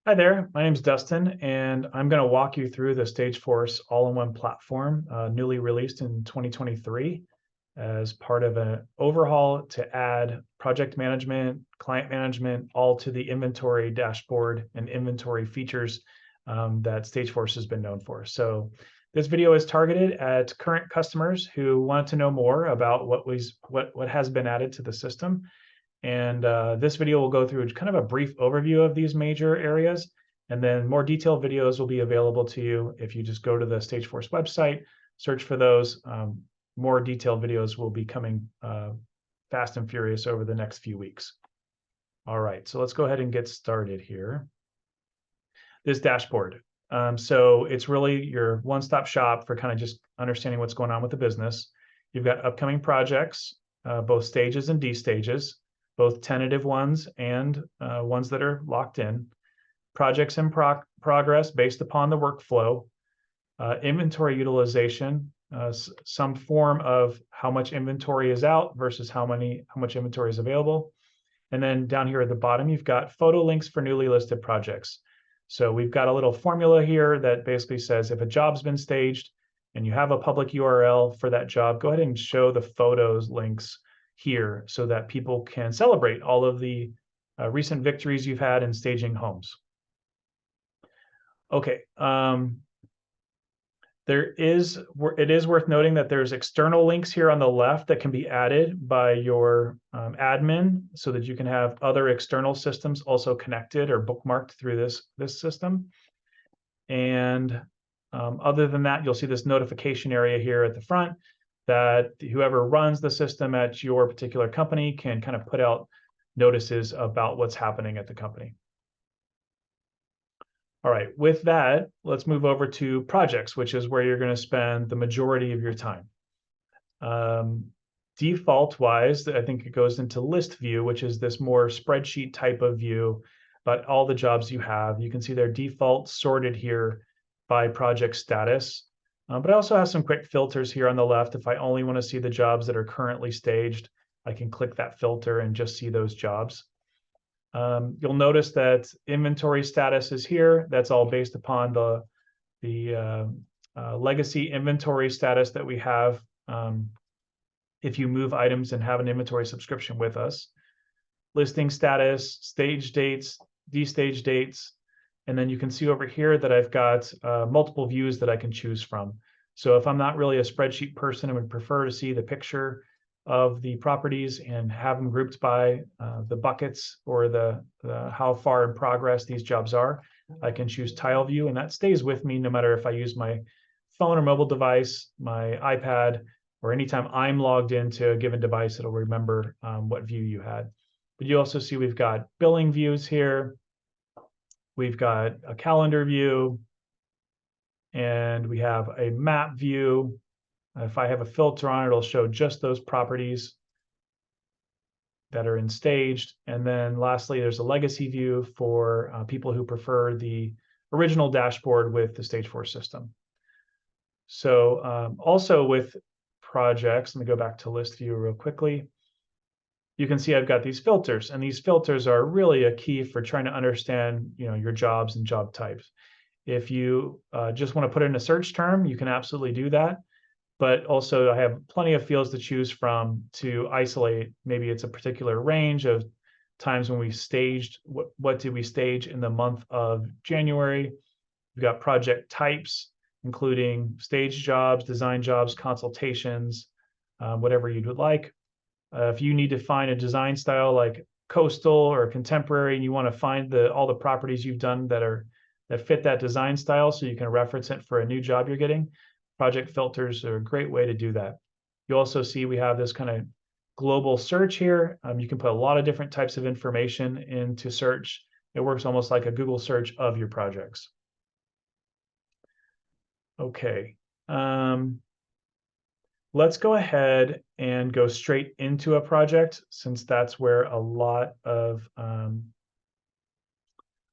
Hi there, my name is Dustin, and I'm going to walk you through the Stageforce all-in-one platform, newly released in 2023 as part of an overhaul to add project management, client management, all to the inventory dashboard and inventory features that Stageforce has been known for. So this video is targeted at current customers who want to know more about what has been added to the system. And this video will go through kind of a brief overview of these major areas, and then more detailed videos will be available to you if you just go to the Stageforce website, search for those. More detailed videos will be coming fast and furious over the next few weeks. All right, so let's go ahead and get started here. This dashboard. So it's really your one-stop shop for kind of just understanding what's going on with the business. You've got upcoming projects, both stages and D stages, both tentative ones and ones that are locked in, projects in progress based upon the workflow, inventory utilization, some form of how much inventory is out versus how much inventory is available. And then down here at the bottom, you've got photo links for newly listed projects. So we've got a little formula here that basically says if a job's been staged and you have a public URL for that job, go ahead and show the photos links here so that people can celebrate all of the recent victories you've had in staging homes. Okay, it is worth noting that there's external links here on the left that can be added by your admin so that you can have other external systems also connected or bookmarked through this system. And other than that, you'll see this notification area here at the front that whoever runs the system at your particular company can kind of put out notices about what's happening at the company. All right, with that, let's move over to projects, which is where you're going to spend the majority of your time. Default-wise, I think it goes into list view, which is this more spreadsheet type of view, but all the jobs you have. You can see their default sorted here by project status. But I also have some quick filters here on the left. If I only want to see the jobs that are currently staged, I can click that filter and just see those jobs. You'll notice that inventory status is here. That's all based upon the legacy inventory status that we have if you move items and have an inventory subscription with us. Listing status, stage dates, destage dates, and then you can see over here that I've got multiple views that I can choose from. So if I'm not really a spreadsheet person and would prefer to see the picture of the properties and have them grouped by the buckets or the how far in progress these jobs are, I can choose tile view, and that stays with me no matter if I use my phone or mobile device, my iPad, or anytime I'm logged into a given device, it'll remember what view you had. But you also see we've got billing views here. We've got a calendar view, and we have a map view. If I have a filter on it, it'll show just those properties that are in staged. And then lastly, there's a legacy view for people who prefer the original dashboard with the Stageforce system. So also with projects, let me go back to list view real quickly. You can see I've got these filters, and these filters are really a key for trying to understand, your jobs and job types. If you just want to put in a search term, you can absolutely do that. But also I have plenty of fields to choose from to isolate. Maybe it's a particular range of times when we staged, what did we stage in the month of January? We've got project types, including stage jobs, design jobs, consultations, whatever you would like. If you need to find a design style like coastal or contemporary, and you want to find all the properties you've done that fit that design style so you can reference it for a new job you're getting, project filters are a great way to do that. You also see we have this kind of global search here. You can put a lot of different types of information into search. It works almost like a Google search of your projects. Okay. Let's go ahead and go straight into a project, since that's where a lot of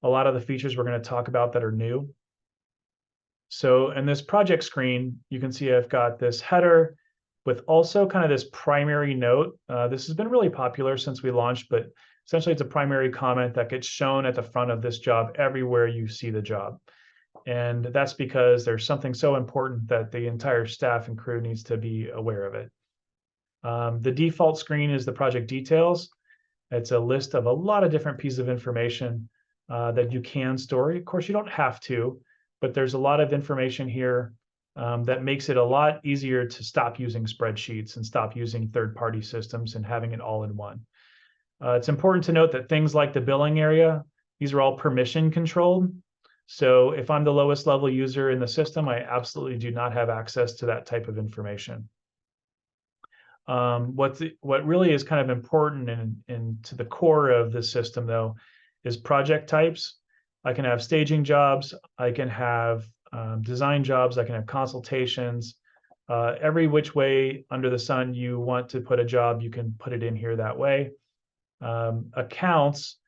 the features we're going to talk about that are new. So in this project screen, you can see I've got this header, with also kind of this primary note. This has been really popular since we launched, but essentially it's a primary comment that gets shown at the front of this job everywhere you see the job. And that's because there's something so important that the entire staff and crew needs to be aware of it. The default screen is the project details. It's a list of a lot of different pieces of information that you can store. Of course, you don't have to, but there's a lot of information here that makes it a lot easier to stop using spreadsheets and stop using third-party systems and having it all in one. It's important to note that things like the billing area, these are all permission controlled. So if I'm the lowest level user in the system, I absolutely do not have access to that type of information. What really is kind of important and to the core of this system, though, is project types. I can have staging jobs, I can have design jobs, I can have consultations. Every which way under the sun you want to put a job, you can put it in here that way. Accounts,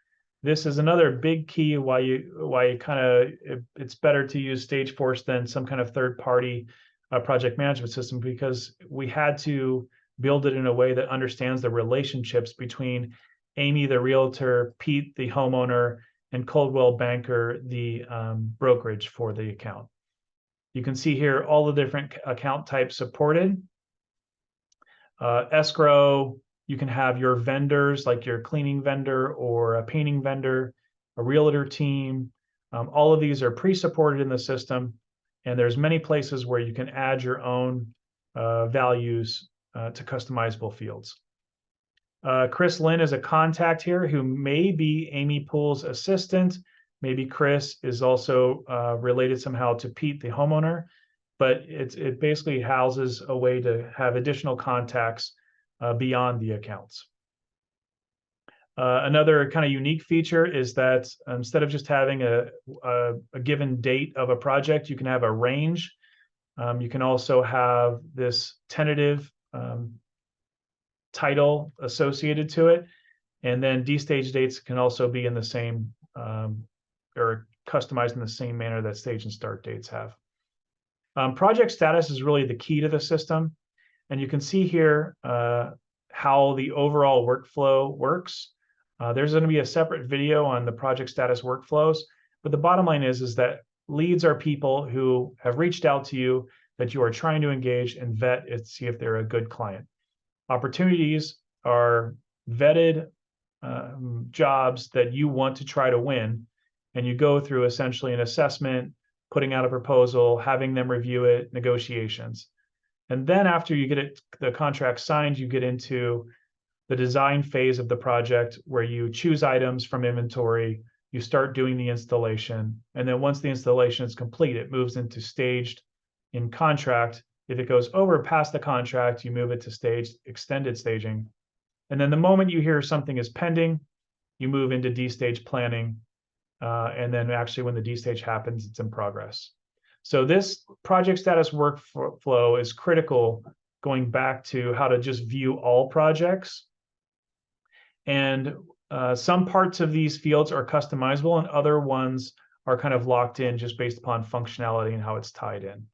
this is another big key why it's better to use Stageforce than some kind of third-party project management system, because we had to build it in a way that understands the relationships between Amy, the realtor, Pete, the homeowner, and Coldwell Banker, the brokerage for the account. You can see here all the different account types supported. Escrow, you can have your vendors, like your cleaning vendor or a painting vendor, a realtor team. All of these are pre-supported in the system, and there's many places where you can add your own values to customizable fields. Chris Lynn is a contact here who may be Amy Poole's assistant. Maybe Chris is also related somehow to Pete, the homeowner, but it basically houses a way to have additional contacts beyond the accounts. Another kind of unique feature is that instead of just having a given date of a project, you can have a range. You can also have this tentative title associated to it. And then destage dates can also be in the same or customized in the same manner that stage and start dates have. Project status is really the key to the system. And you can see here how the overall workflow works. There's going to be a separate video on the project status workflows. But the bottom line is that leads are people who have reached out to you that you are trying to engage and vet and see if they're a good client. Opportunities are vetted jobs that you want to try to win, and you go through essentially an assessment, putting out a proposal, having them review it, negotiations. And then after you get the contract signed, you get into the design phase of the project where you choose items from inventory, you start doing the installation, and then once the installation is complete, it moves into staged in contract. If it goes over past the contract, you move it to staged, extended staging. And then the moment you hear something is pending, you move into D-stage planning. And then actually when the D-stage happens, it's in progress. So this project status workflow is critical, going back to how to just view all projects. And some parts of these fields are customizable and other ones are kind of locked in just based upon functionality and how it's tied in.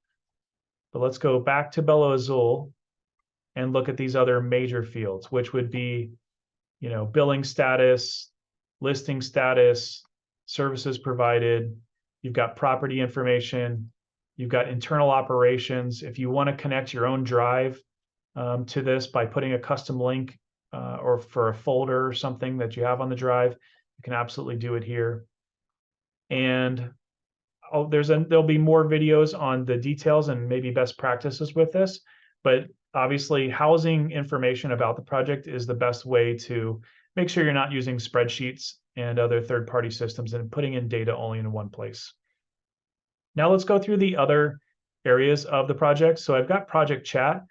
But let's go back to Bello Azul and look at these other major fields, which would be, billing status, listing status, services provided. You've got property information. You've got internal operations. If you want to connect your own drive to this by putting a custom link or for a folder or something that you have on the drive, you can absolutely do it here. And there'll be more videos on the details and maybe best practices with this, but obviously housing information about the project is the best way to make sure you're not using spreadsheets and other third-party systems and putting in data only in one place. Now let's go through the other areas of the project. So I've got project chat.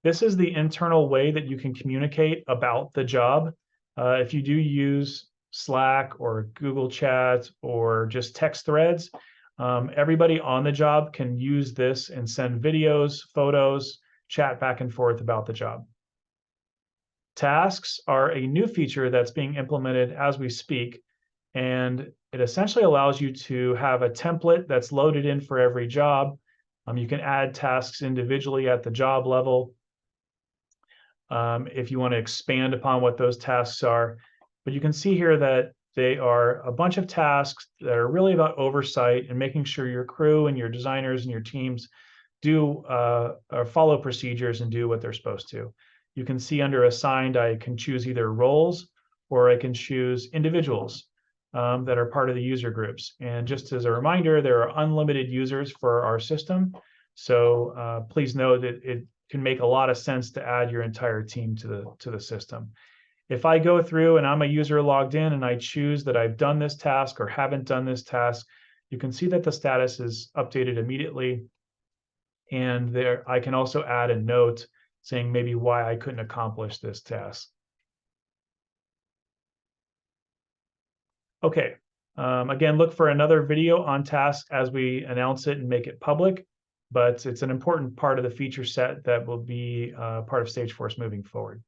This is the internal way that you can communicate about the job. If you do use Slack or Google Chat or just text threads, everybody on the job can use this and send videos, photos, chat back and forth about the job. Tasks are a new feature that's being implemented as we speak, and it essentially allows you to have a template that's loaded in for every job. You can add tasks individually at the job level. if you want to expand upon what those tasks are. But you can see here that they are a bunch of tasks that are really about oversight and making sure your crew and your designers and your teams do or follow procedures and do what they're supposed to. You can see under assigned, I can choose either roles or I can choose individuals that are part of the user groups. And just as a reminder, there are unlimited users for our system. So please know that it can make a lot of sense to add your entire team to the system. If I go through and I'm a user logged in and I choose that I've done this task or haven't done this task, you can see that the status is updated immediately. And there, I can also add a note saying maybe why I couldn't accomplish this task. Okay, again, look for another video on tasks as we announce it and make it public, but it's an important part of the feature set that will be part of Stageforce moving forward.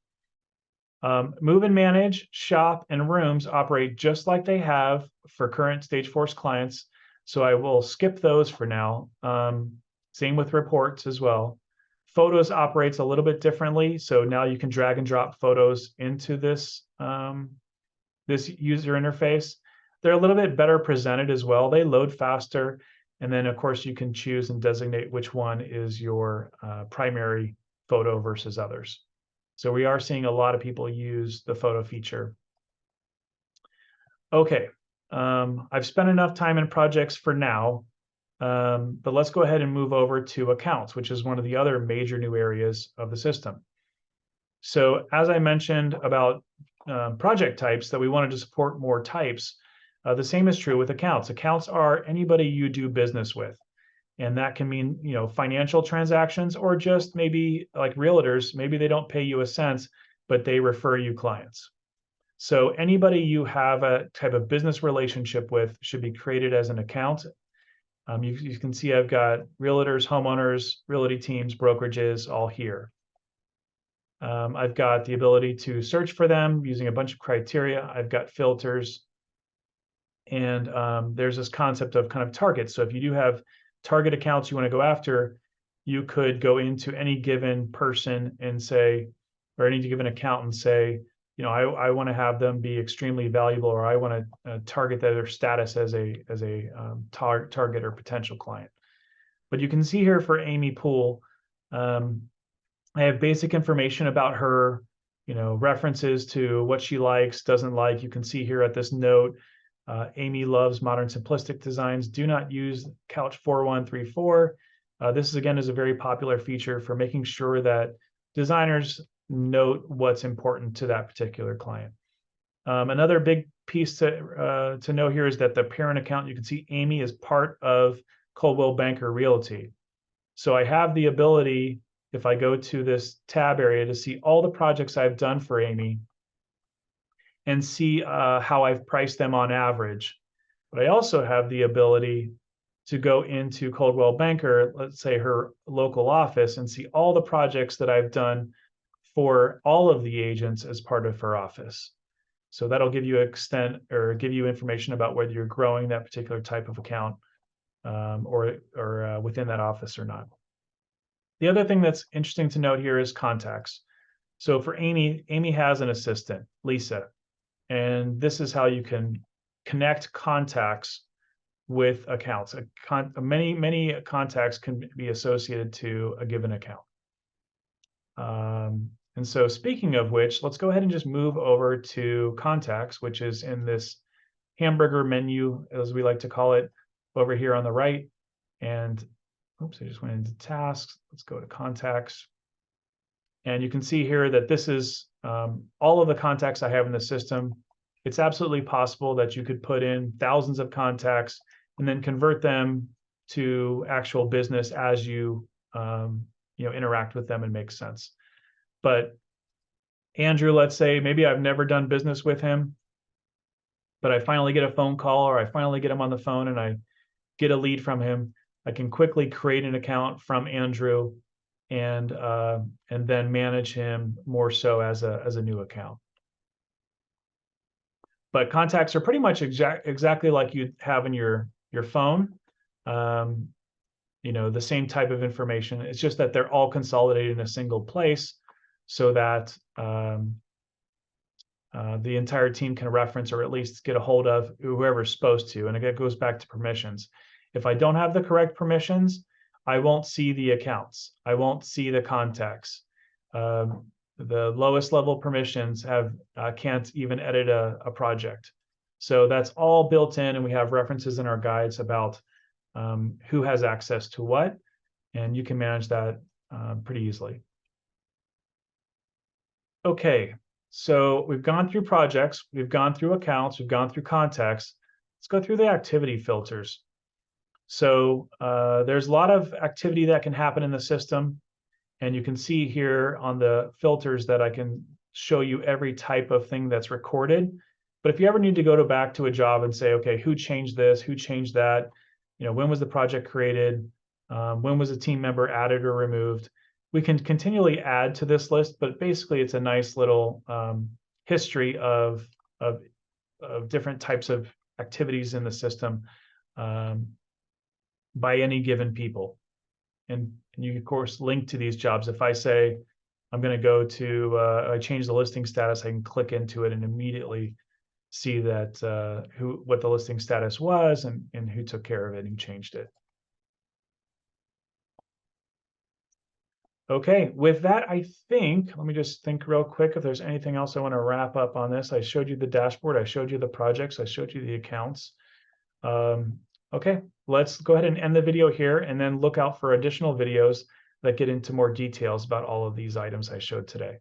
Move and manage, shop, and rooms operate just like they have for current Stageforce clients, so I will skip those for now. Same with reports as well. Photos operates a little bit differently, so now you can drag and drop photos into this, this user interface. They're a little bit better presented as well. They load faster, and then of course you can choose and designate which one is your primary photo versus others. So we are seeing a lot of people use the photo feature. Okay, I've spent enough time in projects for now, but let's go ahead and move over to accounts, which is one of the other major new areas of the system. So as I mentioned about project types, that we wanted to support more types, the same is true with accounts. Accounts are anybody you do business with. And that can mean, you know, financial transactions or just maybe like realtors, maybe they don't pay you a cent, but they refer you clients. So anybody you have a type of business relationship with should be created as an account. You can see I've got realtors, homeowners, realty teams, brokerages all here. I've got the ability to search for them using a bunch of criteria. I've got filters. And there's this concept of kind of targets. So if you do have target accounts you want to go after, you could go into any given person and say, or any given account and say, you know, I want to have them be extremely valuable, or I want to target their status as a target or potential client. But you can see here for Amy Poole, I have basic information about her, you know, references to what she likes, doesn't like. You can see here at this note, Amy loves modern simplistic designs. Do not use Couch 4134. This again is a very popular feature for making sure that designers note what's important to that particular client. Another big piece to know here is that the parent account, you can see Amy is part of Coldwell Banker Realty. So I have the ability, if I go to this tab area, to see all the projects I've done for Amy and see how I've priced them on average. But I also have the ability to go into Coldwell Banker, let's say her local office, and see all the projects that I've done for all of the agents as part of her office. So that'll give you give you information about whether you're growing that particular type of account or within that office or not. The other thing that's interesting to note here is contacts. So for Amy, Amy has an assistant, Lisa. And this is how you can connect contacts with accounts. Many contacts can be associated to a given account. And so speaking of which, let's go ahead and just move over to contacts, which is in this hamburger menu, as we like to call it, over here on the right. And oops, I just went into tasks. Let's go to contacts. And you can see here that this is all of the contacts I have in the system. It's absolutely possible that you could put in thousands of contacts and then convert them to actual business as you, you know, interact with them and make sense. But Andrew, let's say maybe I've never done business with him, but I finally get a phone call or I finally get him on the phone and I get a lead from him. I can quickly create an account from Andrew and then manage him more so as a new account. But contacts are pretty much exactly like you have in your phone. You know, the same type of information. It's just that they're all consolidated in a single place. so that the entire team can reference or at least get a hold of whoever's supposed to. And again, it goes back to permissions. If I don't have the correct permissions, I won't see the accounts. I won't see the contacts. The lowest level permissions can't even edit a project. So that's all built in, and we have references in our guides about who has access to what, and you can manage that pretty easily. Okay, so we've gone through projects, we've gone through accounts, we've gone through contacts. Let's go through the activity filters. So there's a lot of activity that can happen in the system. And you can see here on the filters that I can show you every type of thing that's recorded. But if you ever need to go back to a job and say, okay, who changed this? Who changed that? When was the project created? When was a team member added or removed? We can continually add to this list, but basically it's a nice little history of different types of activities in the system by any given people. And you, of course, link to these jobs. If I say I'm going to go to, I change the listing status, I can click into it and immediately see that what the listing status was and who took care of it and who changed it. Okay, with that, I think, let me just think real quick if there's anything else I want to wrap up on this. I showed you the dashboard, I showed you the projects, I showed you the accounts. Okay, let's go ahead and end the video here and then look out for additional videos that get into more details about all of these items I showed today.